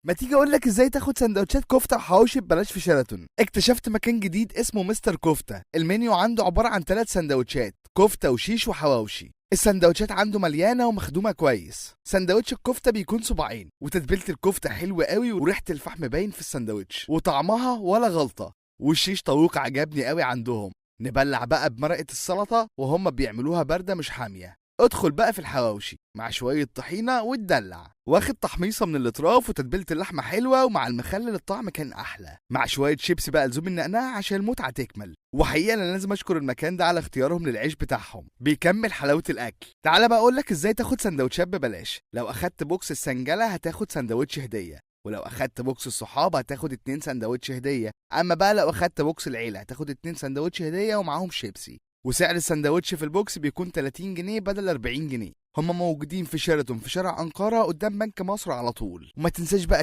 ما تيجي اقول لك ازاي تاخد سندوتشات كفته وحواوشي ببلاش في شيراتون. اكتشفت مكان جديد اسمه مستر كفته. المنيو عنده عباره عن 3 سندوتشات، كفته وشيش وحواوشي. السندوتشات عنده مليانه ومخدومه كويس. سندوتش الكفته بيكون صباعين، وتتبيله الكفته حلوه قوي، وريحه الفحم باين في السندوتش، وطعمها ولا غلطه. والشيش طاووق عجبني قوي عندهم. نبلع بقى بمرقه السلطه وهم بيعملوها بارده مش حاميه. ادخل بقى في الحواوشي مع شوية طحينة وتدلع، واخد تحميصة من الاطراف، وتتبيلة اللحمة حلوة، ومع المخلل الطعم كان احلى، مع شوية شيبسي بقى لزوم النعناع عشان المتعة تكمل. وحقيقة انا لازم اشكر المكان ده على اختيارهم للعيش بتاعهم، بيكمل حلاوة الاكل. تعال بقى اقولك ازاي تاخد سندوتشات ببلاش. لو اخدت بوكس السنجلة هتاخد سندوتش هدية، ولو اخدت بوكس الصحاب هتاخد 2 سندوتش هدية. اما بقى لو اخدت بوكس العيلة هتاخد 2 سندوتش هدية ومعاهم شيبسي. وسعر السندوتش في البوكس بيكون 30 جنيه بدل 40 جنيه. هما موجودين في شيراتون في شارع أنقرة قدام بنك مصر على طول. وما تنساش بقى